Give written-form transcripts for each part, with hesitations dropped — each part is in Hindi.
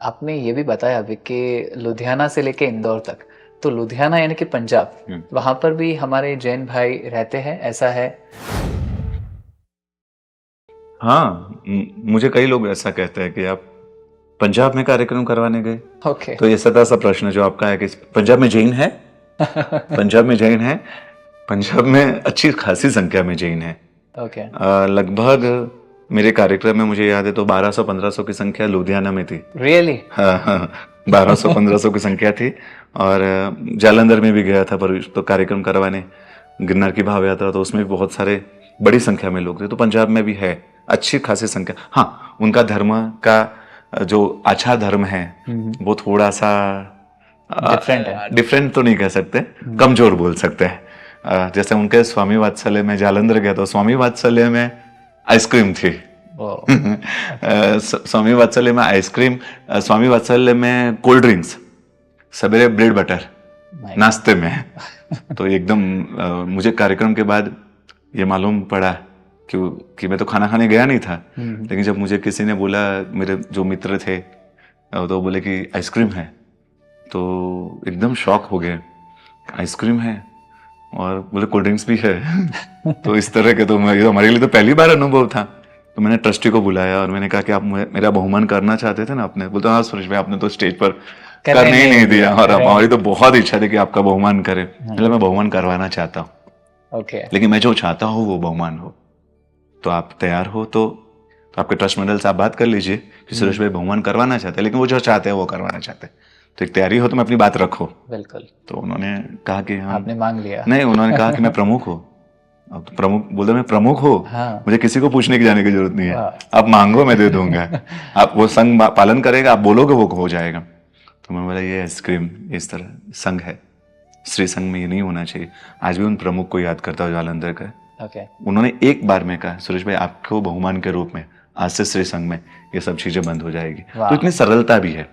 आपने ये भी बताया अभी कि लुधियाना से लेके इंदौर तक, तो लुधियाना यानी कि पंजाब, वहां पर भी हमारे जैन भाई रहते हैं, ऐसा है? हाँ, मुझे कई लोग ऐसा कहते हैं कि आप पंजाब में कार्यक्रम करवाने गए। ओके। तो ये सदा सा प्रश्न जो आपका है कि पंजाब में जैन है। पंजाब में जैन है। पंजाब में अच्छी खासी संख्या में जैन है। ओके। लगभग मेरे कार्यक्रम में मुझे याद है तो 1200-1500 की संख्या लुधियाना में थी। रियली? हाँ हाँ, 1200-1500 की संख्या थी। और जालंधर में भी गया था पर तो कार्यक्रम करवाने, गिरनार की भाव यात्रा, तो उसमें भी बहुत सारे बड़ी संख्या में लोग थे। तो पंजाब में भी है अच्छी खासी संख्या। हाँ, उनका धर्म का जो आचार धर्म है वो थोड़ा सा डिफरेंट है। डिफरेंट तो नहीं कह सकते, कमजोर बोल सकते हैं। जैसे उनके स्वामी वात्सल्य में जालंधर गया तो स्वामी वात्सल्य में आइसक्रीम थी। स्वामी वात्सल्य में आइसक्रीम, स्वामी वात्सल्य में कोल्ड ड्रिंक्स, सवेरे ब्रेड बटर नाश्ते में। तो एकदम मुझे कार्यक्रम के बाद ये मालूम पड़ा कि मैं तो खाना खाने गया नहीं था, लेकिन जब मुझे किसी ने बोला, मेरे जो मित्र थे तो बोले कि आइसक्रीम है, तो एकदम शॉक हो गए। आइसक्रीम है और बोले कोल्ड ड्रिंक्स भी है। तो इस तरह के तो हमारे लिए तो पहली बार अनुभव था। तो मैंने ट्रस्टी को बुलाया और मैंने कहा कि आप मेरा बहुमान करना चाहते थे ना। आपने बोलते हाँ सुरेश भाई, आपने तो स्टेज पर करने ही नहीं दिया और हमारी तो बहुत इच्छा थी कि आपका बहुमान करें। मतलब मैं बहुमान करवाना चाहता हूँ, लेकिन मैं जो चाहता हूँ वो बहुमान हो। तो आप तैयार हो तो आपके ट्रस्ट मंडल से आप बात कर लीजिए कि सुरेश भाई बहुमान करवाना चाहते हैं, लेकिन वो जो चाहते हैं वो करवाना चाहते हैं, तो एक तैयारी हो तो मैं अपनी बात रखो। बिल्कुल। तो उन्होंने कहा कि हाँ, आपने मांग लिया? नहीं, उन्होंने कहा कि मैं प्रमुख हूँ। अब तो प्रमुख बोलते, मैं प्रमुख हूँ, मुझे किसी को पूछने की जाने की जरूरत नहीं है, आप मांगो मैं दे दूंगा। आप वो संघ पालन करेगा, आप बोलोगे वो हो जाएगा। तो मैं बोला ये आइसक्रीम इस तरह संघ है, श्री संघ में ये नहीं होना चाहिए। आज भी उन प्रमुख को याद करता हूँ जालंधर का। उन्होंने एक बार में कहा सुरेश भाई आपको बहुमान के रूप में आज से श्री संघ में ये सब चीजें बंद हो जाएगी। तो इतनी सरलता भी है।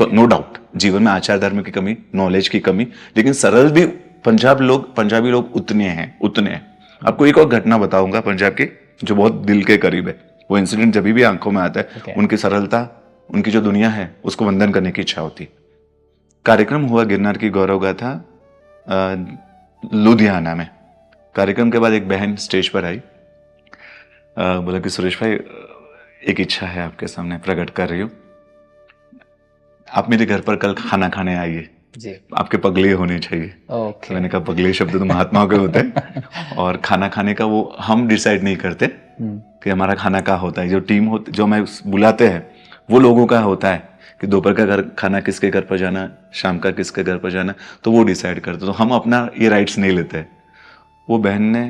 नो डाउट जीवन में आचार धर्म की कमी, नॉलेज की कमी, लेकिन सरल भी पंजाबी लोग उतने हैं। आपको एक और घटना बताऊंगा पंजाब की जो बहुत दिल के करीब है। वो इंसिडेंट जब भी आंखों में आता है, उनकी सरलता, उनकी जो दुनिया है उसको वंदन करने की इच्छा होती। कार्यक्रम हुआ गिरनार की गौरव गाथा लुधियाना में। कार्यक्रम के बाद एक बहन स्टेज पर आई, बोला कि सुरेश भाई एक इच्छा है आपके सामने प्रकट कर रही हूँ, आप मेरे घर पर कल खाना खाने आइए, आपके पगले होने चाहिए। तो मैंने कहा पगले शब्द तो महात्माओं के होते हैं और खाना खाने का वो हम डिसाइड नहीं करते कि हमारा खाना क्या होता है। जो टीम होती, जो मैं बुलाते हैं वो लोगों का होता है कि दोपहर का घर खाना किसके घर पर जाना, शाम का किसके घर पर जाना, तो वो डिसाइड करते। तो हम अपना ये राइट्स नहीं लेते। वो बहन ने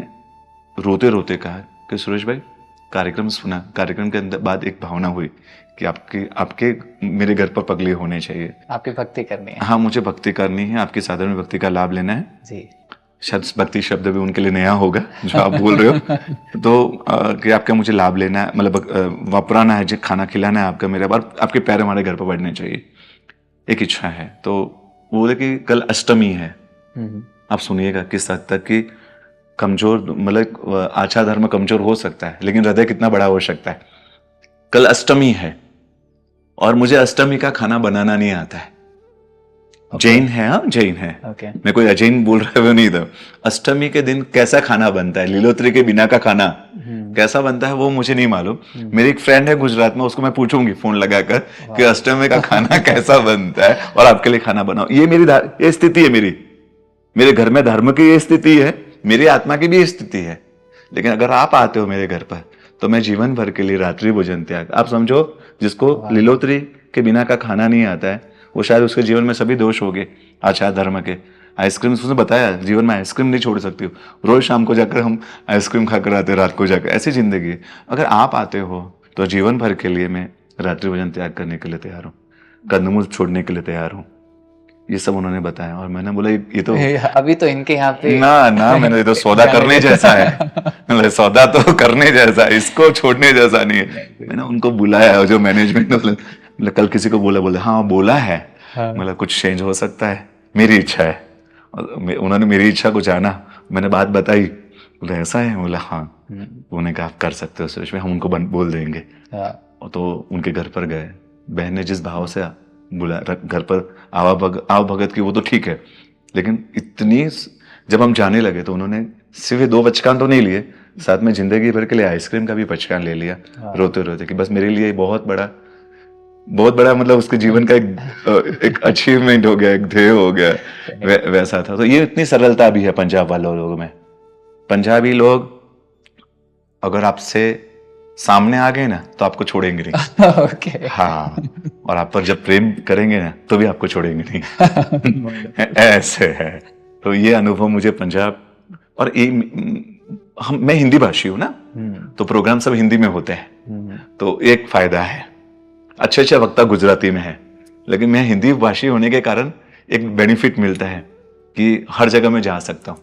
रोते रोते कहा कि सुरेश भाई कार्यक्रम सुना, कार्यक्रम के अंदर बाद एक भावना हुई कि आपके मेरे घर पर पगले होने चाहिए, आपकी भक्ति करनी है। हाँ, मुझे भक्ति करनी है, आपकी साधारण भक्ति का लाभ लेना है जी। शायद भक्ति शब्द भी उनके लिए नया होगा जो आप बोल रहे हो। तो कि आपका मुझे लाभ लेना है, मतलब वापराना है, जो खाना खिलाना है आपका, मेरे बार आपके पैर हमारे घर पर बढ़ने चाहिए, एक इच्छा है। तो वो बोले कि कल अष्टमी है। आप सुनिएगा किस हद तक कि कमजोर, मतलब आचार धर्म कमजोर हो सकता है लेकिन हृदय कितना बड़ा हो सकता है। कल अष्टमी है और मुझे अष्टमी का खाना बनाना नहीं आता है। जैन है, हाँ जैन है, मैं कोई अजैन बोल रहा हूँ नहीं था। अष्टमी के दिन कैसा खाना बनता है, लीलोत्री के बिना का खाना कैसा बनता है वो मुझे नहीं मालूम। मेरी एक फ्रेंड है गुजरात में, उसको मैं पूछूंगी फोन लगाकर कि अष्टमी का खाना कैसा बनता है और आपके लिए खाना बनाओ। ये मेरी ये स्थिति है, मेरे घर में धर्म की ये स्थिति है, मेरी आत्मा की भी स्थिति है। लेकिन अगर आप आते हो मेरे घर पर तो मैं जीवन भर के लिए रात्रि भोजन त्याग। आप समझो, जिसको लीलोत्री के बिना का खाना नहीं आता है वो शायद उसके जीवन में सभी दोष हो गए आचार धर्म के। आइसक्रीम, उसने बताया जीवन में आइसक्रीम नहीं छोड़ सकती हो, रोज शाम को जाकर हम आइसक्रीम खाकर आते, रात को जाकर, ऐसी जिंदगी। अगर आप आते हो तो जीवन भर के लिए मैं रात्रि भोजन त्याग करने के लिए तैयार हूँ, कंदमूल छोड़ने के लिए तैयार हूँ। ये सब उन्होंने बताया और मैंने बोला ये तो अभी तो इनके यहाँ पे ना मैंने, ये तो सौदा करने जैसा है। सौदा तो करने जैसा है, इसको छोड़ने जैसा नहीं है। मैंने उनको बुलाया, जो मैनेजमेंट, मतलब कल किसी को बोले हाँ बोला है, मतलब कुछ चेंज हो सकता है, मेरी इच्छा है। उन्होंने मेरी इच्छा को जाना, मैंने बात बताई, बोले ऐसा है, बोला हाँ। उन्होंने कहा आप कर सकते हो सुरेश भाई, हम उनको बोल देंगे। तो उनके घर पर गए, बहन ने जिस भाव से बुला घर पर आव भगत की, वो तो ठीक है, लेकिन इतनी जब हम जाने लगे तो उन्होंने सिर्फ 2 बचकान तो नहीं लिए, साथ में जिंदगी भर के लिए आइसक्रीम का भी बचकान ले लिया, रोते रोते, कि बस मेरे लिए बहुत बड़ा मतलब उसके जीवन का एक अचीवमेंट हो गया, एक ध्येय हो गया, वैसा था। तो ये इतनी सरलता भी है पंजाब वालों लोगों में। पंजाबी लोग अगर आपसे सामने आ गए ना तो आपको छोड़ेंगे नहीं। ओके। हाँ, और आप पर जब प्रेम करेंगे ना तो भी आपको छोड़ेंगे नहीं। ऐसे है। तो ये अनुभव मुझे पंजाब, और मैं हिंदी भाषी हूँ ना, तो प्रोग्राम सब हिंदी में होते हैं, तो एक फायदा है। अच्छे वक्ता गुजराती में है, लेकिन मैं हिंदी भाषी होने के कारण एक बेनिफिट मिलता है कि हर जगह मैं जा सकता हूँ।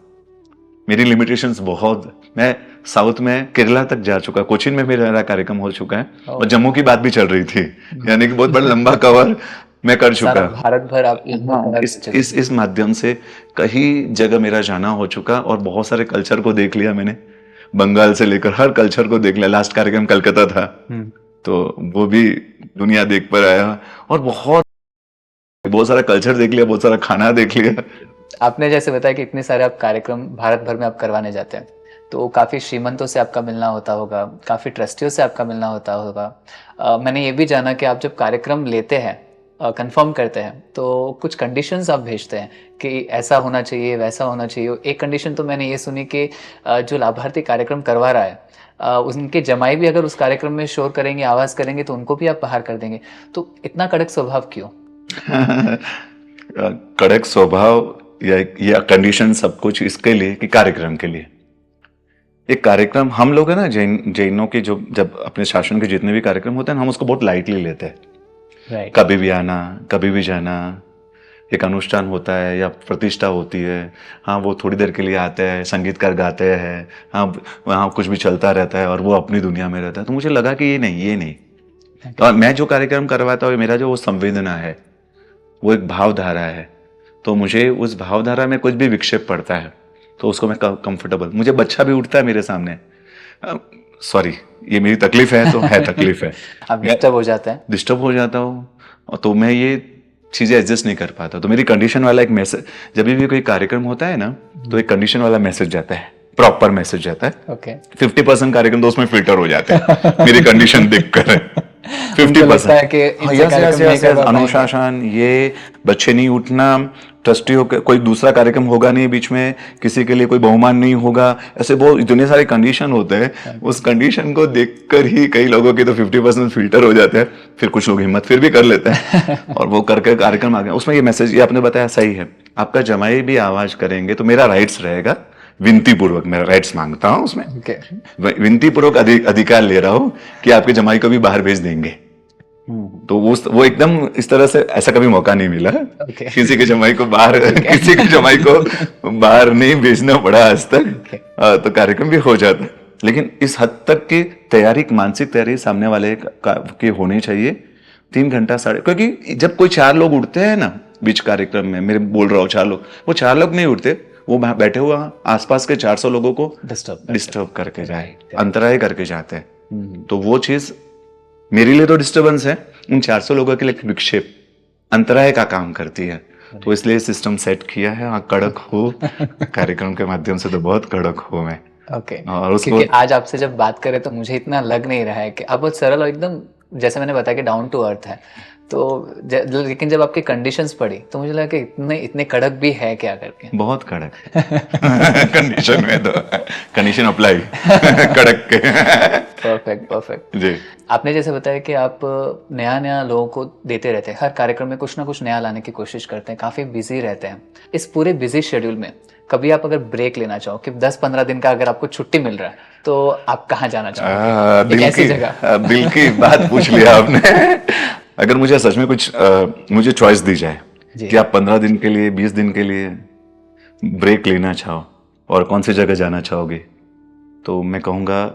मेरी लिमिटेशंस बहुत, मैं साउथ में केरला तक जा चुका, कोचीन में भी मेरा कार्यक्रम हो चुका है, और जम्मू की बात भी चल रही थी, यानी कि बहुत बड़ा लंबा कवर मैं कर चुका। भारत भर आप इस माध्यम से कई जगह मेरा जाना हो चुका, और बहुत सारे कल्चर को देख लिया मैंने, बंगाल से लेकर हर कल्चर को देख लिया। लास्ट कार्यक्रम कलकत्ता था, तो वो भी दुनिया देख पर आया, और बहुत सारा कल्चर देख लिया, बहुत सारा खाना देख लिया। आपने जैसे बताया कि इतने सारे आप कार्यक्रम भारत भर में आप करवाने जाते हैं, तो काफ़ी श्रीमंतों से आपका मिलना होता होगा, काफ़ी ट्रस्टियों से आपका मिलना होता होगा। मैंने ये भी जाना कि आप जब कार्यक्रम लेते हैं, कंफर्म करते हैं, तो कुछ कंडीशंस आप भेजते हैं कि ऐसा होना चाहिए, वैसा होना चाहिए। एक कंडीशन तो मैंने ये सुनी कि जो लाभार्थी कार्यक्रम करवा रहा है, उनके जमाई भी अगर उस कार्यक्रम में शोर करेंगे, आवाज़ करेंगे, तो उनको भी आप बाहर कर देंगे। तो इतना कड़क स्वभाव क्यों? कड़क स्वभाव या कंडीशन सब कुछ इसके लिए कि कार्यक्रम के लिए, एक कार्यक्रम हम लोग है ना, जैनों के जो जब अपने शासन के जितने भी कार्यक्रम होते हैं, हम उसको बहुत लाइटली लेते हैं। कभी भी आना, कभी भी जाना, एक अनुष्ठान होता है या प्रतिष्ठा होती है, हाँ वो थोड़ी देर के लिए आते हैं, संगीतकार गाते हैं, हाँ वहाँ कुछ भी चलता रहता है और वो अपनी दुनिया में रहता है। तो मुझे लगा कि ये नहीं। और मैं जो कार्यक्रम करवाता हूँ, मेरा जो वो संवेदना है, वो एक भावधारा है, तो मुझे उस भावधारा में कुछ भी विक्षेप पड़ता है तो उसको मैं कंफर्टेबल, मुझे बच्चा भी उठता है मेरे सामने, सॉरी ये मेरी तकलीफ है, तो है तकलीफ है। आप डिस्टर्ब हो जाता हूँ, तो मैं ये चीजें एडजस्ट नहीं कर पाता। तो मेरी कंडीशन वाला एक मैसेज, जब भी कोई कार्यक्रम होता है ना, तो एक कंडीशन वाला मैसेज जाता है, प्रॉपर मैसेज जाता है। 50% कार्यक्रम तो उसमें फिल्टर हो जाते हैं मेरी कंडीशन देखकर। 50% अनुशासन, ये बच्चे नहीं उठना, ट्रस्टियों के कोई दूसरा कार्यक्रम होगा नहीं बीच में, किसी के लिए कोई बहुमान नहीं होगा, ऐसे बहुत इतने सारे कंडीशन होते हैं। उस कंडीशन को देखकर ही कई लोगों के तो 50% फिल्टर हो जाते हैं, फिर कुछ लोग हिम्मत फिर भी कर लेते हैं और वो करके कार्यक्रम आ गया। उसमें ये मैसेज, ये आपने बताया सही है, आपका जमाई भी आवाज करेंगे तो मेरा राइट्स रहेगा, विनती पूर्वक मेरा राइट्स मांगता हूं उसमें, विनती पूर्वक अधिकार ले रहा हूं कि आपके जमाई को भी बाहर भेज देंगे। तो वो एकदम इस तरह से, ऐसा कभी मौका नहीं मिला किसी के जमाई को बाहर किसी के जमाई को बाहर नहीं भेजना पड़ा आज तक। तो कार्यक्रम भी हो जाता है, लेकिन इस हद तक की तैयारी, मानसिक तैयारी सामने वाले की होनी चाहिए। 3 घंटा साढ़े, क्योंकि जब कोई 4 लोग उठते हैं ना बीच कार्यक्रम में, मेरे बोल रहा हूँ 4 लोग, वो 4 लोग नहीं उठते, वो बैठे हुए आसपास के 400 लोगों को डिस्टर्ब करके जाए, अंतराय करके जाते हैं। तो वो चीज मेरे लिए तो डिस्टर्बेंस है, उन 400 लोगों के लिए विक्षेप, अंतराय का काम करती है। तो इसलिए सिस्टम सेट किया है। हाँ, कड़क हो कार्यक्रम के माध्यम से तो बहुत कड़क हो मैं। और उसको, क्योंकि आज आपसे जब बात करें तो मुझे इतना लग नहीं रहा है कि आप बहुत सरल और एकदम, जैसे मैंने बताया कि डाउन टू अर्थ है। तो लेकिन जब आपकी कंडीशंस पड़ी तो मुझे लगा कि इतने कड़क भी है क्या करके। बहुत कड़क कंडीशन में तो कंडीशन अप्लाई कड़क के। परफेक्ट जी। आपने जैसे बताया कि आप नया लोगों को देते रहते हैं, हर कार्यक्रम में कुछ ना कुछ नया लाने की कोशिश करते हैं, काफी बिजी रहते हैं। इस पूरे बिजी शेड्यूल में कभी आप अगर ब्रेक लेना चाहो कि 10-15 दिन का अगर आपको छुट्टी मिल रहा है, तो आप कहाँ जाना चाहोगे? एक ऐसी जगह। दिल की बात पूछ लिया आपने। अगर मुझे सच में कुछ मुझे चॉइस दी जाए कि आप 15 दिन के लिए, 20 दिन के लिए ब्रेक लेना चाहो और कौन सी जगह जाना चाहोगे, तो मैं कहूँगा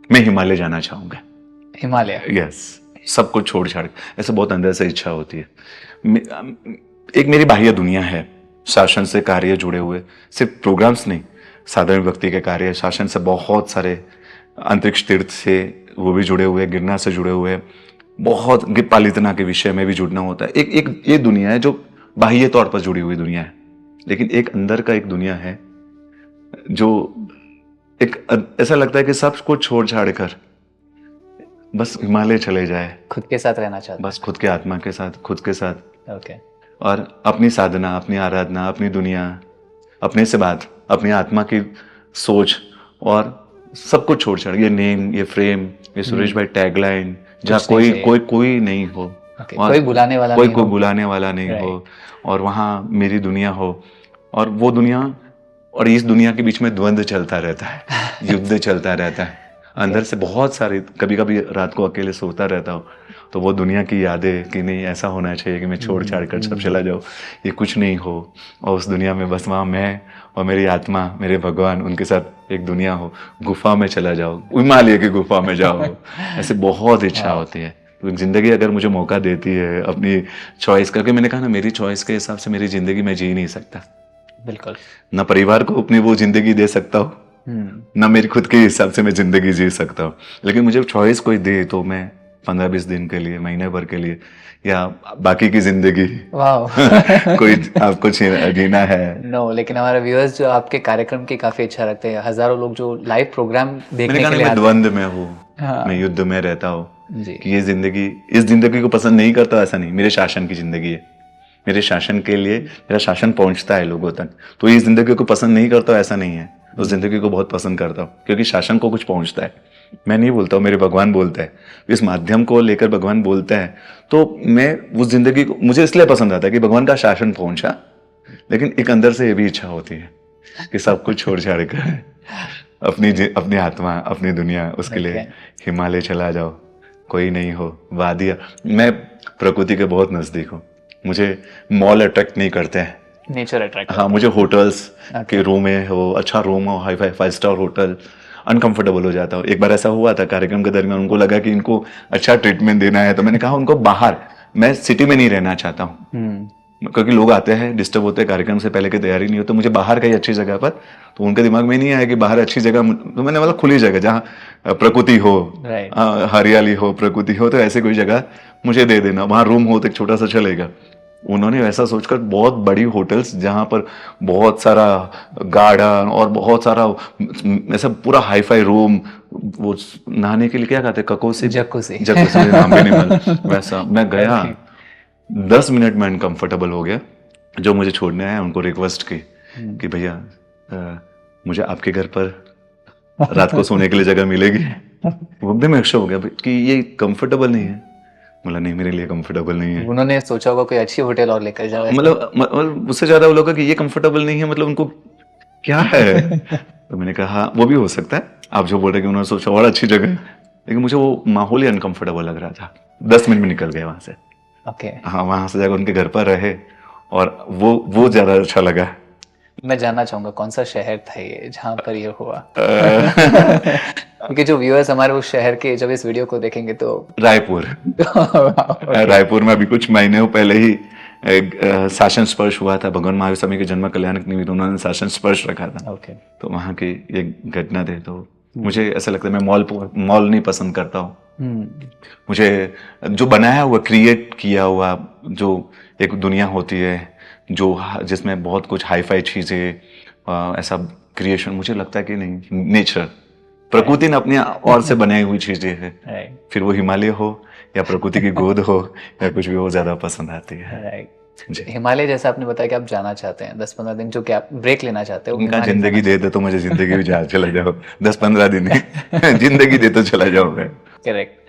मैं हिमालय जाना चाहूँगा। हिमालय? यस, सब कुछ छोड़ छाड़, ऐसे बहुत अंदर से इच्छा होती है। एक मेरी बाह्य दुनिया है, शासन से कार्य जुड़े हुए, सिर्फ प्रोग्राम्स नहीं, साधारण व्यक्ति के कार्य, शासन से बहुत सारे, अंतरिक्ष तीर्थ से वो भी जुड़े हुए, गिरनार से जुड़े हुए, बहुत पालितना के विषय में भी जुड़ना होता है। एक एक ये दुनिया है जो बाह्य तौर पर जुड़ी हुई दुनिया है, लेकिन एक अंदर का एक दुनिया है जो एक ऐसा लगता है कि सब कुछ छोड़ छाड़ कर बस हिमालय चले जाए, खुद के साथ रहना चाहते बस खुद के आत्मा के साथ, खुद के साथ, हैं। ओके। और अपनी साधना, अपनी आराधना, अपनी दुनिया, अपने से बात, अपनी आत्मा की सोच, और सब कुछ छोड़ छाड़, ये नेम, ये फ्रेम, ये सुरेश भाई टैगलाइन, जहाँ कुछ नहीं कोई चाहिए। कोई कोई नहीं हो, ओके, और कोई बुलाने वाला कोई नहीं कोई हो। बुलाने वाला नहीं Right. हो, और वहाँ मेरी दुनिया हो, और वो दुनिया और इस दुनिया के बीच में द्वंद्व चलता रहता है, युद्ध चलता रहता है अंदर से बहुत सारी। कभी कभी रात को अकेले सोता रहता हूँ तो वो दुनिया की यादें कि नहीं ऐसा होना चाहिए कि मैं छोड़ छाड़ कर सब चला जाऊँ, ये कुछ नहीं हो, और उस दुनिया में बस वहाँ मैं और मेरी आत्मा, मेरे भगवान, उनके साथ एक दुनिया हो, गुफा में चला जाओ, हिमालय की गुफा में जाओ, ऐसे बहुत इच्छा होती है। तो जिंदगी अगर मुझे मौका देती है अपनी चॉइस करके, मैंने कहा ना मेरी चॉइस के हिसाब से मेरी जिंदगी मैं जी नहीं सकता, बिल्कुल। ना परिवार को अपनी वो जिंदगी दे सकता हूँ, ना मेरी खुद के हिसाब से मैं जिंदगी जी सकता हूँ। लेकिन मुझे चॉइस कोई दे तो मैं 15-20 दिन के लिए, महीने भर के लिए, या बाकी की जिंदगी वाह। कोई आपको जीना है। नो, लेकिन हमारे व्यूअर्स जो आपके कार्यक्रम की काफी इच्छा रखते हैं, हजारों लोग जो लाइव प्रोग्राम मैंने देखने कहा के ना लिए मैं आते द्वंद में हूँ, हाँ। मैं युद्ध में रहता हूँ जी। कि ये जिंदगी, इस जिंदगी को पसंद नहीं करता ऐसा नहीं, मेरे शासन की जिंदगी है, मेरे शासन के लिए मेरा शासन पहुंचता है लोगों तक, तो इस जिंदगी को पसंद नहीं करता ऐसा नहीं है, उस जिंदगी को बहुत पसंद करता हूँ क्योंकि शासन को कुछ पहुंचता है। मैं नहीं बोलता हूँ, मेरे भगवान बोलते हैं, इस माध्यम को लेकर भगवान बोलते हैं, तो मैं उस जिंदगी को मुझे इसलिए पसंद आता है कि भगवान का शासन पहुंचा, लेकिन एक अंदर से ये भी इच्छा होती है कि सब कुछ छोड़ छाड़ कर अपनी आत्मा, अपनी दुनिया, उसके लिए हिमालय चला जाओ, कोई नहीं हो, वादिया। मैं प्रकृति के बहुत नजदीक हूँ, मुझे मॉल अट्रैक्ट नहीं करते हैं, नेचर अट्रैक्ट। हाँ मुझे होटल्स के रूम में हो, अच्छा रूम हो, hi fi 5 star hotel, uncomfortable हो जाता हूँ। एक बार ऐसा हुआ था कार्यक्रम के दरमियान, उनको लगा कि इनको अच्छा ट्रीटमेंट देना है, तो मैंने कहा उनको बाहर, मैं सिटी में नहीं रहना चाहता हूँ क्योंकि लोग आते हैं, डिस्टर्ब होते हैं, कार्यक्रम से पहले की तैयारी नहीं हो, तो मुझे बाहर कहीं अच्छी जगह पर, तो उनके दिमाग में नहीं आया कि बाहर अच्छी जगह, तो मैंने बोला खुली जगह जहाँ प्रकृति हो, हरियाली हो, प्रकृति हो, तो ऐसे कोई जगह मुझे दे देना, वहाँ रूम हो तो एक छोटा सा चलेगा। उन्होंने वैसा सोचकर बहुत बड़ी होटल्स जहाँ पर बहुत सारा गार्डन और बहुत सारा ऐसा पूरा हाई फाई रूम, वो नहाने के लिए क्या कहते हैं, ककोसी, जकुसी, जकुसी नाम भी नहीं मालूम, वैसा मैं गया 10 मिनट में अनकंफर्टेबल हो गया। जो मुझे छोड़ने आए उनको रिक्वेस्ट की कि भैया मुझे आपके घर पर रात को सोने के लिए जगह मिलेगी। वो भी मैं अक्सर हो गया कि ये कंफर्टेबल नहीं है, बोला नहीं मेरे लिए कंफर्टेबल नहीं है। उन्होंने सोचा होगा कोई अच्छी होटल और लेकर जाओ, मतलब उससे ज्यादा वो लोग कि ये कंफर्टेबल नहीं है, मतलब उनको क्या है। तो मैंने कहा हाँ वो भी हो सकता है, आप जो बोल रहे कि उन्होंने सोचा और अच्छी जगह है, लेकिन मुझे वो माहौल ही अनकंफर्टेबल लग रहा था। 10 मिनट में निकल गए वहां से। ओके। हाँ वहां से जाकर उनके घर पर रहे और वो ज्यादा अच्छा लगा। मैं जानना चाहूंगा कौन सा शहर था ये जहाँ पर ये हुआ? क्योंकि जो व्यूअर्स हमारे उस शहर के जब इस वीडियो को देखेंगे तो रायपुर। रायपुर में अभी कुछ महीने पहले ही शासन स्पर्श हुआ था, भगवान महावीर स्वामी के जन्म कल्याण निमित्त उन्होंने शासन स्पर्श रखा था। ओके। तो वहाँ की एक घटना थी, तो मुझे ऐसा लगता है मैं मॉल नहीं पसंद करता हूँ। मुझे जो बनाया हुआ, क्रिएट किया हुआ जो एक दुनिया होती है जो जिसमें बहुत कुछ हाई फाई चीजें, ऐसा क्रिएशन मुझे लगता है कि नहीं, नेचर, प्रकृति ने अपने और से बनाई हुई चीजें है, फिर वो हिमालय हो या प्रकृति की गोद हो या कुछ भी, वो ज्यादा पसंद आती है। हिमालय जैसा आपने बताया कि आप जाना चाहते हैं 10-15 दिन, जो कि आप ब्रेक लेना चाहते हो। उनका जिंदगी दे दे तो मुझे जिंदगी भी चला जाओ, 10-15 दिन जिंदगी दे तो चला जाओ मैं। करेक्ट।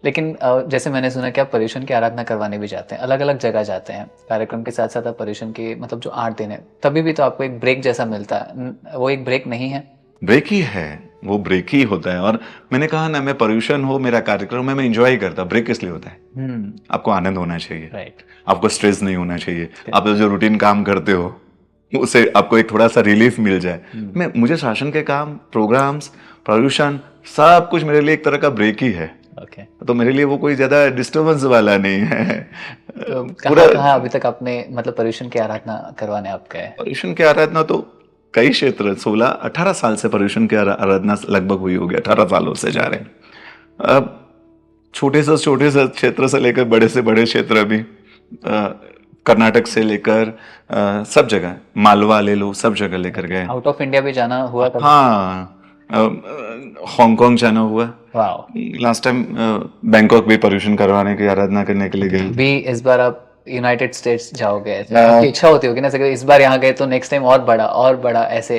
लेकिन जैसे मैंने सुना कि आप पर्यूषण की आराधना करवाने भी जाते हैं, अलग अलग जगह जाते हैं कार्यक्रम के साथ साथ। आप पर्यूषण की मतलब जो 8 दिन है तभी भी तो आपको एक ब्रेक जैसा मिलता है, वो एक ब्रेक नहीं है? ब्रेक ही है, वो ब्रेक ही होता है। और मैंने कहा ना मैं पर्यूषण हो मेरा कार्यक्रम है, मैं एंजॉय करता। ब्रेक किस लिए होता है? आपको आनंद होना चाहिए, राइट। आपको स्ट्रेस नहीं होना चाहिए, आप जो रूटीन काम करते हो उससे आपको एक थोड़ा सा रिलीफ मिल जाए। मुझे शासन के काम, प्रोग्राम्स, पर्यूषण सब कुछ मेरे लिए एक तरह का ब्रेक ही है। Okay. तो मेरे लिए वो कोई ज्यादा डिस्टर्बेंस वाला नहीं है। तो कहाँ अभी तक आपने मतलब पर्यूषण की आराधना करवाने आप गए? पर्यूषण की आराधना तो कई क्षेत्र, 16-18 साल से पर्यूषण की आराधना लगभग हुई होगी, 18 सालों से जा रहे हैं। अब छोटे से क्षेत्र से लेकर बड़े से बड़े क्षेत्र भी, कर्नाटक से लेकर सब जगह, मालवा ले लो, सब जगह लेकर गए। आउट ऑफ इंडिया भी जाना हुआ कभी? हाँ, हांगकांग जाना हुआ। वाओ। लास्ट टाइम बैंकॉक भी पर्यूषण करवाने की आराधना करने के लिए गए। भी इस बार आप यूनाइटेड स्टेट्स जाओगे, आपकी इच्छा होती होगी ना सर, इस बार यहाँ गए तो नेक्स्ट टाइम और बड़ा ऐसे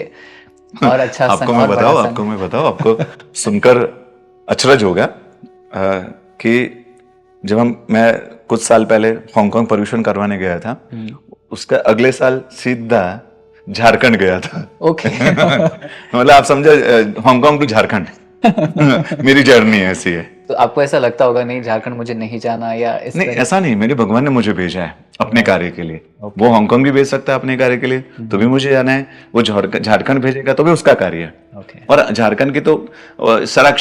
और अच्छा आपको मैं बताऊं, आपको सुनकर अचरज होगा कि जब मैं कुछ साल पहले हांगकांग पर्यूषण करवाने गया था, उसका अगले साल सीधा झारखंड गया था। ओके। मतलब आप समझो, हांगकांग टू झारखंड मेरी जर्नी ऐसी है। तो आपको ऐसा लगता होगा नहीं झारखंड मुझे नहीं जाना, या इस नहीं, ऐसा नहीं, मेरे भगवान ने मुझे भेजा है अपने कार्य के लिए। वो हांगकांग भी भेज सकता है अपने कार्य के लिए, तो भी मुझे जाना है। वो झारखंड भेजेगा तो भी उसका कार्य है। और झारखंड की तो सड़क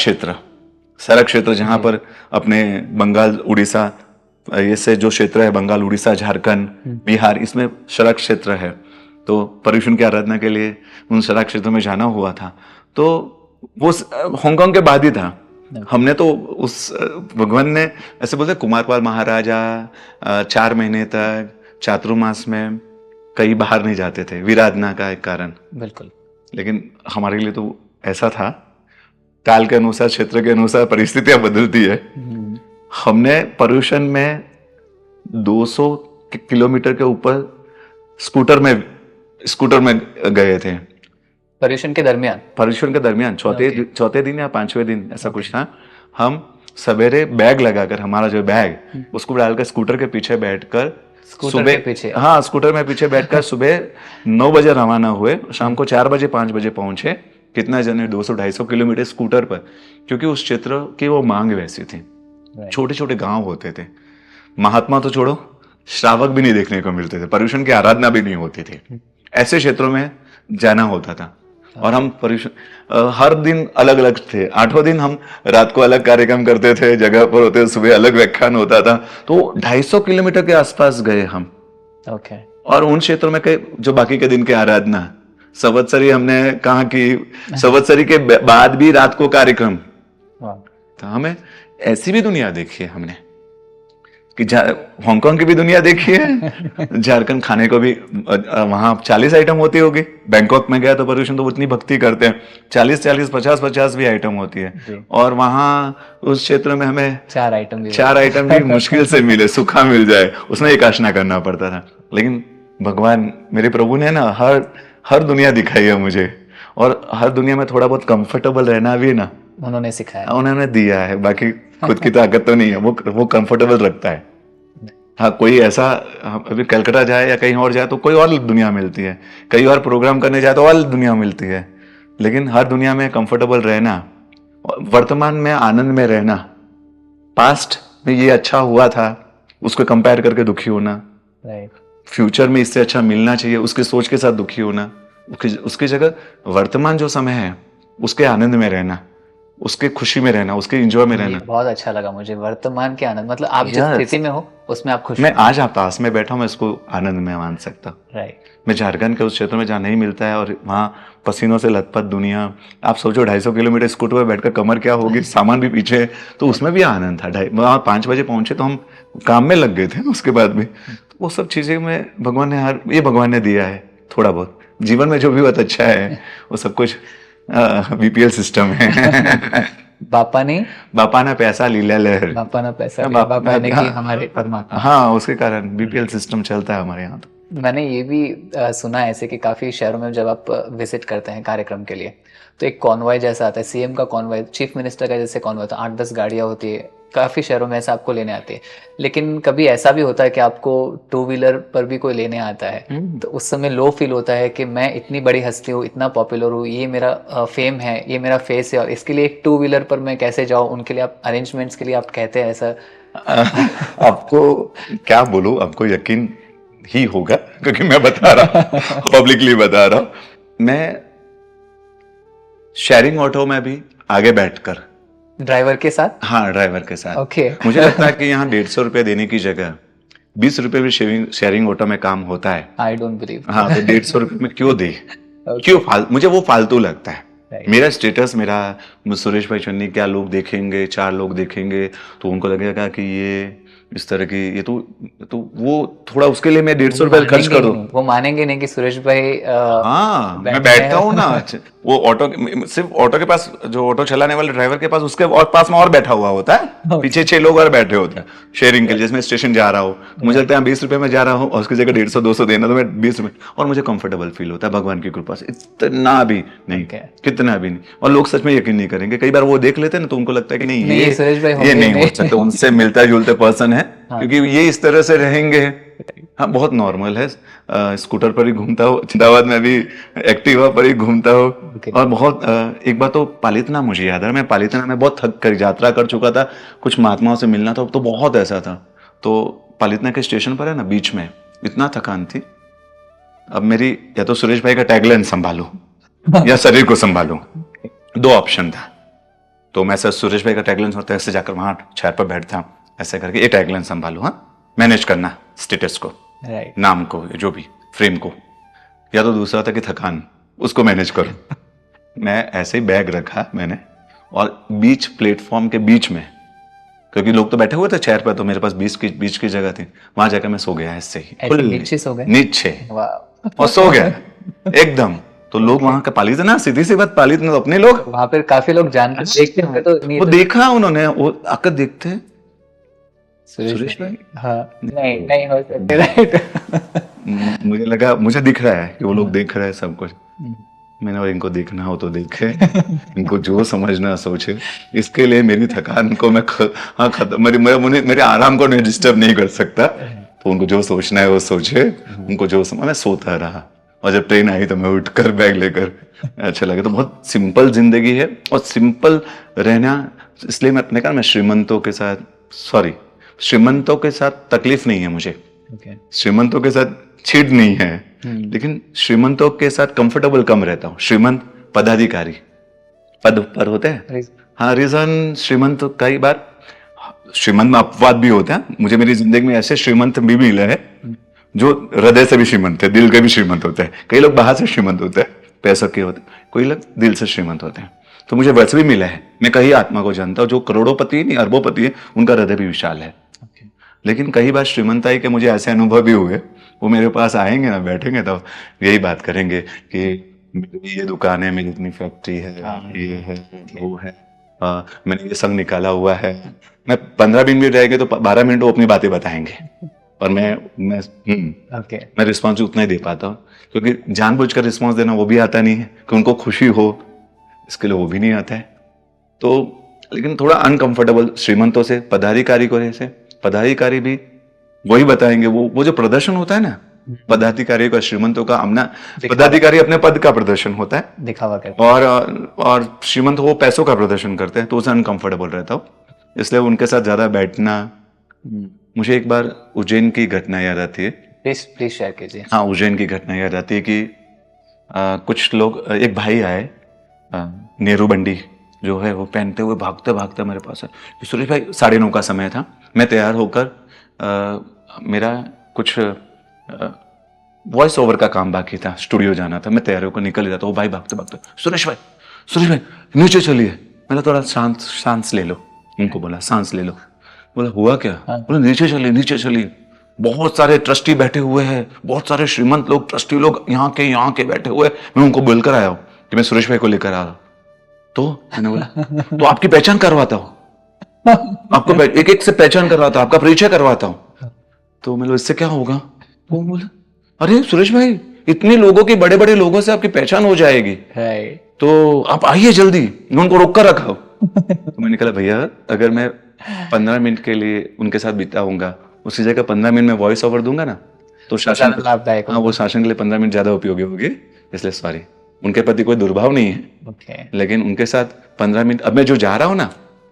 क्षेत्र जहां पर अपने बंगाल उड़ीसा, ये से जो क्षेत्र है, बंगाल उड़ीसा झारखंड बिहार, इसमें सड़क क्षेत्र है। तो पर्यूषण की आराधना के लिए उन सड़क क्षेत्र में जाना हुआ था। तो वो हांगकांग के बाद ही था। हमने तो उस भगवान ने ऐसे बोलते, कुमारपाल महाराजा 4 महीने तक चातुर्मास में कहीं बाहर नहीं जाते थे, विराधना का एक कारण। बिल्कुल। लेकिन हमारे लिए तो ऐसा था, काल के अनुसार, क्षेत्र के अनुसार परिस्थितियां बदलती है। हमने पर्यूषण में 200 किलोमीटर के ऊपर स्कूटर में गए थे। पर्यूषण के दरमियान चौथे दिन या 5वें दिन ऐसा कुछ था। हम सवेरे बैग लगाकर, हमारा जो बैग उसको डालकर स्कूटर के पीछे बैठकर, स्कूटर में पीछे बैठकर सुबह 9 बजे रवाना हुए, शाम को 4 बजे 5 बजे पहुंचे। कितना जने, 200-250 किलोमीटर स्कूटर पर, क्योंकि उस क्षेत्र की वो मांग वैसी थी। छोटे छोटे गांव होते थे, महात्मा तो छोड़ो, श्रावक भी नहीं देखने को मिलते थे, पर्यूषण की आराधना भी नहीं होती थी। ऐसे क्षेत्रों में जाना होता था। और हम पर्यूषण हर दिन अलग अलग थे। 8वें दिन हम रात को अलग कार्यक्रम करते थे, जगह पर होते, सुबह अलग व्याख्यान होता था। तो 250 किलोमीटर के आसपास गए हम। ओके। और उन क्षेत्रों में जो बाकी के दिन के आराधना, संवत्सरी हमने कहा कि संवत्सरी के बाद भी रात को कार्यक्रम। तो हमें ऐसी भी दुनिया देखी है हमने, कि हांगकांग की भी दुनिया देखी है, झारखंड खाने को भी वहां 40 आइटम होती होगी। बैंकॉक में गया तो पर्यूषण तो उतनी भक्ति करते हैं, 40 50 भी आइटम होती है। और वहां उस क्षेत्र में हमें 4 आइटम भी मुश्किल से मिले, सूखा मिल जाए, उसमें एकाशना करना पड़ता था। लेकिन भगवान, मेरे प्रभु ने ना हर दुनिया दिखाई है मुझे, और हर दुनिया में थोड़ा बहुत कंफर्टेबल रहना भी ना उन्होंने सिखाया, उन्होंने दिया है। बाकी खुद की ताकत तो नहीं है, वो कंफर्टेबल रखता है। हाँ, कोई ऐसा अभी कलकत्ता जाए या कहीं और जाए तो कोई और दुनिया मिलती है, कहीं और प्रोग्राम करने जाए तो और दुनिया मिलती है। लेकिन हर दुनिया में कंफर्टेबल रहना, वर्तमान में आनंद में रहना, पास्ट में ये अच्छा हुआ था उसको कंपेयर करके दुखी होना, फ्यूचर में इससे अच्छा मिलना चाहिए उसके सोच के साथ दुखी होना, उसकी जगह वर्तमान जो समय है उसके आनंद में रहना, उसके खुशी में रहना, उसके एंजॉय में रहना। बहुत अच्छा लगा मुझे, वर्तमान के आनंद, मतलब आप जिस स्थिति में हो उसमें आप खुश। मैं आज आप पास में बैठा हूं, मैं इसको आनंद में मान सकता हूँ। मैं झारखंड के उस क्षेत्र में जहाँ नहीं मिलता है, और वहाँ पसीनों से लथपथ दुनिया, आप सोचो 250 किलोमीटर स्कूटर पर बैठकर कमर क्या होगी, सामान भी पीछे, तो उसमें भी आनंद था। वहाँ 5 बजे पहुंचे तो हम काम में लग गए थे उसके बाद भी। तो वो सब चीजें में भगवान ने दिया है। थोड़ा बहुत जीवन में जो भी बहुत अच्छा है वो सब कुछ बीपीएल सिस्टम है। बापा ने पैसा लीला लहर, बापा ने की हमारे परमात्मा। हाँ, उसके कारण बीपीएल सिस्टम चलता है हमारे यहाँ। तो मैंने ये भी सुना है ऐसे कि काफी शहरों में जब आप विजिट करते हैं कार्यक्रम के लिए तो एक कॉन्वॉय जैसा आता है, सीएम का कॉन्वॉय, चीफ मिनिस्टर का जैसे कॉन्वॉय, तो 8-10 गाड़ियां होती है, काफी शहरों में ऐसा आपको लेने आती है। लेकिन कभी ऐसा भी होता है कि आपको 2 व्हीलर पर भी कोई लेने आता है, तो उस समय लो फील होता है कि मैं इतनी बड़ी हस्ती हूँ, इतना पॉपुलर हूँ, ये मेरा फेम है, ये मेरा फेस है, और इसके लिए एक 2 व्हीलर पर मैं कैसे जाऊँ, उनके लिए आप अरेंजमेंट्स के लिए आप कहते हैं ऐसा। आपको क्या बोलूं, आपको यकीन ही होगा क्योंकि मैं बता रहा हूँ, पब्लिकली बता रहा हूँ। मैं शेयरिंग ऑटो में भी आगे बैठकर, ड्राइवर के साथ, हाँ ड्राइवर के साथ, ओके। मुझे लगता है कि यहाँ 150 रुपए देने की जगह 20 रुपए भी शेयरिंग ऑटो में काम होता है। I don't believe. हाँ, तो 150 रुपए में क्यों दे, क्यों मुझे वो फालतू लगता है। Right. मेरा स्टेटस, मेरा सुरेश भाई चन्नी, क्या लोग देखेंगे, 4 लोग देखेंगे तो उनको लगेगा कि ये इस तरह की, ये तो वो थोड़ा उसके लिए मैं 150 वो रुपए खर्च मानेंगे कर ही दूं। नहीं, वो मानेंगे नहीं कि सुरेश भाई हाँ, मैं बैठे बैठता हूँ ना, हैं। वो ऑटो, सिर्फ ऑटो के पास, जो ऑटो चलाने वाले ड्राइवर के पास, उसके और पास में और बैठा हुआ होता है, पीछे 6 लोग और बैठे होते हैं शेयरिंग के लिए। जैसे मैं स्टेशन जा रहा हूँ, मुझे लगता है 20 रुपए में जा रहा हूँ और उसकी जगह 150-200 देना, तो मैं 20 रुपए, और मुझे कंफर्टेबल फील होता है भगवान की कृपा से, इतना भी नहीं, Okay. कितना भी नहीं। और लोग सच में यकीन नहीं करेंगे, कई बार वो देख लेते हैं ना तो उनको लगता है कि नहीं, नहीं, ये सुरेश भाई ये होंगे नहीं हो नहीं। सकता, उनसे मिलता जुलते पर्सन है, हाँ। क्योंकि ये इस तरह से रहेंगे। हाँ, बहुत नॉर्मल है। स्कूटर पर ही घूमता हूँ, अहमदाबाद में भी एक्टिवा पर ही घूमता हूँ। Okay. और बहुत एक बार तो पालितना मुझे याद है, मैं पालितना में बहुत थक कर यात्रा कर चुका था, कुछ महात्माओं से मिलना था, तो बहुत ऐसा था। तो पालितना के स्टेशन पर है ना, बीच में इतना थकान थी, अब मेरी या तो सुरेश भाई का टैगलाइन संभालो या शरीर को संभालो, 2 ऑप्शन था। तो मैं सर सुरेश भाई का टैगलाइन होता है, ऐसे जाकर वहां चेयर पर बैठता, ऐसे करके ये टैगलाइन संभालो, हाँ, मैनेज करना स्टेटस को, Right. नाम को, जो भी फ्रेम को। या तो दूसरा था कि थकान, उसको मैनेज करो। मैं ऐसे ही बैग रखा मैंने, और बीच प्लेटफॉर्म के बीच में, क्योंकि लोग तो बैठे हुए थे चेयर पर, तो मेरे पास बीच की जगह थी, वहां जाकर मैं सो गया ऐसे ही, ऐसे नीचे सो गए? नीचे, वाह। और सो गया एकदम। तो लोग वहां का पालित ना, सीधी सी बात, पालित ना, तो अपने लोग, वहां पर काफी लोग जानते देखते होंगे, तो नहीं वो तो देखा उन्होंने, वो आकर देखते हैं, सुरेश सुरेश भाई, भाई? हाँ, नहीं हो सकते। राइट। मुझे लगा, मुझे दिख रहा है कि वो लोग देख रहे हैं सब कुछ। मैंने, और इनको देखना हो तो देखे, इनको जो समझना सोचे, इसके लिए मेरी थकान को मैं हाँ खत्म, मेरे आराम को नहीं डिस्टर्ब नहीं कर सकता। तो उनको जो सोचना है वो सोचे, उनको जो समझ, मैं सोता रहा। और जब ट्रेन आई तो मैं उठकर बैग लेकर, अच्छा लगे। तो बहुत सिंपल जिंदगी है, और सिंपल रहना, इसलिए मैं अपने कहा, मैं श्रीमंतों के साथ, सॉरी, श्रीमंतों के साथ तकलीफ नहीं है मुझे, Okay. श्रीमंतों के साथ छिड़ नहीं है, लेकिन श्रीमंतों के साथ कंफर्टेबल कम रहता हूँ। श्रीमंत पदाधिकारी पद पर होते हैं, हाँ, रीजन श्रीमंत तो कई बार, श्रीमंत में अपवाद भी होता है। मुझे मेरी जिंदगी में ऐसे श्रीमंत भी मिले हैं जो हृदय से भी श्रीमंत है, दिल के भी श्रीमंत होते हैं। कई लोग बाहर से श्रीमंत होते हैं, पैसों के होते हैं, कोई लोग दिल से श्रीमंत होते हैं। तो मुझे वैसे भी मिला है। मैं कई आत्मा को जानता हूँ जो करोड़ोपति नहीं, अरबोपति है, उनका हृदय भी विशाल है। Okay. लेकिन कई बार श्रीमंताई के मुझे ऐसे अनुभव भी हुए, वो मेरे पास आएंगे ना, बैठेंगे तो यही बात करेंगे कि मेरी ये दुकान है, मेरी इतनी फैक्ट्री है, ये है, वो है, मैंने ये संग निकाला हुआ है। मैं 15 मिनट भी रहेंगे तो 12 मिनट वो अपनी बातें बताएंगे, और Okay. मैं रिस्पॉन्स उतना ही दे पाता हूँ, क्योंकि जानबूझकर रिस्पॉन्स देना वो भी आता नहीं है, कि उनको खुशी हो, इसके लिए वो भी नहीं आता है। तो लेकिन थोड़ा अनकंफर्टेबल श्रीमंतों से, पदाधिकारी को ऐसे, पदाधिकारी भी वही बताएंगे, वो जो प्रदर्शन होता है ना, पदाधिकारी का, श्रीमंतों का अपना, पदाधिकारी अपने पद का प्रदर्शन होता है, दिखावा करते हैं। और श्रीमंत वो पैसों का प्रदर्शन करते हैं, तो उसे अनकंफर्टेबल रहता हूँ, इसलिए उनके साथ ज्यादा बैठना। मुझे एक बार उज्जैन की घटना याद आती है। प्लीज शेयर कीजिए। हाँ, उज्जैन की घटना याद आती है कि कुछ लोग, एक भाई आए, नेहरू बंडी जो है वो पहनते हुए, भागते भागते मेरे पास है। सुरेश भाई, 9:30 का समय था, मैं तैयार होकर, मेरा कुछ वॉइस ओवर का काम बाकी था, स्टूडियो जाना था, मैं तैयार होकर निकल गया। तो वो भाई भागते भागते, सुरेश भाई नीचे चलिए। मैंने थोड़ा सांस ले लो, उनको बोला सांस ले लो। बोला हुआ क्या? बोला नीचे चलिए, बहुत सारे ट्रस्टी बैठे हुए हैं, बहुत सारे श्रीमंत लोग, ट्रस्टी लोग यहाँ के बैठे हुए, मैं उनको बोलकर आया हूँ कि मैं सुरेश भाई को लेकर आ रहा हूँ। तो मैंने बोला तो आपकी पहचान करवाता हूँ, आपको एक एक से पहचान करवाता हूँ, आपका परिचय करवाता हूँ। तो मैं, इससे क्या होगा? वो बोला, अरे सुरेश भाई, इतने लोगों की, बड़े बड़े लोगों से आपकी पहचान हो जाएगी, तो आप आइए जल्दी, मैं उनको रोक कर रखा हूं। तो मैंने कहा, भैया अगर मैं 15 मिनट के लिए उनके साथ बिताऊंगा, उसी जगह 15 मिनट में वॉइस ओवर दूंगा ना, तो शासन, हाँ, वो शासन के लिए 15 मिनट ज्यादा उपयोगी होगी, इसलिए सॉरी। उनके प्रति कोई दुर्भाव नहीं है, लेकिन उनके साथ 15 मिनट, अब मैं जो जा रहा हूँ ना,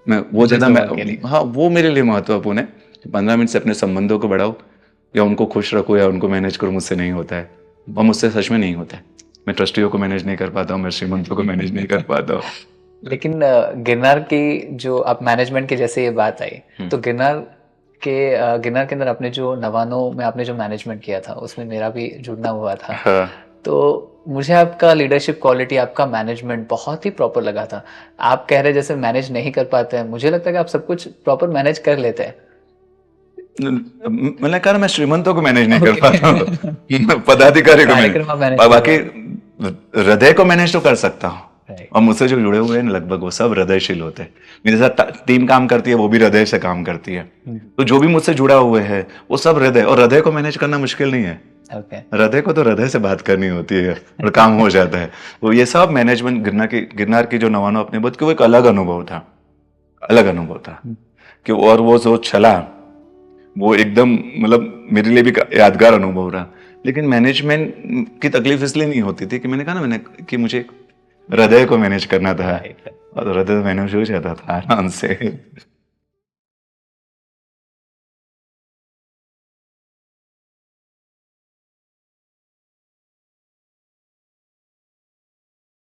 मैं वो ज्यादा, हाँ, वो मेरे लिए महत्वपूर्ण है। 15 मिनट से अपने संबंधों को बढ़ाओ, या उनको खुश रखो, या उनको मैनेज करो, मुझसे नहीं होता है, और मुझसे सच में नहीं होता है। मैं ट्रस्टियों को मैनेज नहीं कर पाता हूँ, मैं श्रीमंतों को मैनेज नहीं कर पाता हूँ। लेकिन गिरनार की जो आप मैनेजमेंट की जैसे ये बात आई, तो गिरनार के अंदर अपने जो नवानों में आपने जो मैनेजमेंट किया था, उसमें मेरा भी जुड़ना हुआ था। हाँ। तो मुझे आपका लीडरशिप क्वालिटी, आपका मैनेजमेंट बहुत ही प्रॉपर लगा था। आप कह रहे जैसे मैनेज नहीं कर पाते हैं, मुझे लगता है कि आप सब कुछ प्रॉपर मैनेज कर लेते हैं। मैंने कहा ना, मैं श्रीमंतों को मैनेज नहीं कर ओके। पाता हूँ, पदाधिकारी को कार्यक्रम आप मैनेज मैनेज, कर बाकी लेते हृदय को मैनेज तो कर सकता हूँ। राइट। और मुझसे जो जुड़े हुए हैं ना, लगभग वो सब हृदयशील होते हैं। मेरे साथ टीम काम करती है, वो भी हृदय से काम करती है। तो जो भी मुझसे जुड़ा हुए है वो सब हृदय, और हृदय को मैनेज करना मुश्किल नहीं है। ओके। हृदय को तो हृदय से बात करनी होती है और काम हो जाता है। तो ये सब मैनेजमेंट, गिरनार की जो नवानो अपने बुद्ध की, वो एक अलग अनुभव था, अलग अनुभव था कि, और वो जो चला वो एकदम, मतलब मेरे लिए भी यादगार अनुभव रहा। लेकिन मैनेजमेंट की तकलीफ इसलिए नहीं होती थी कि मैंने कहा ना, मैंने कि मुझे हृदय को मैनेज करना था, राइट। और हृदय मैनेज हो जाता था आराम से।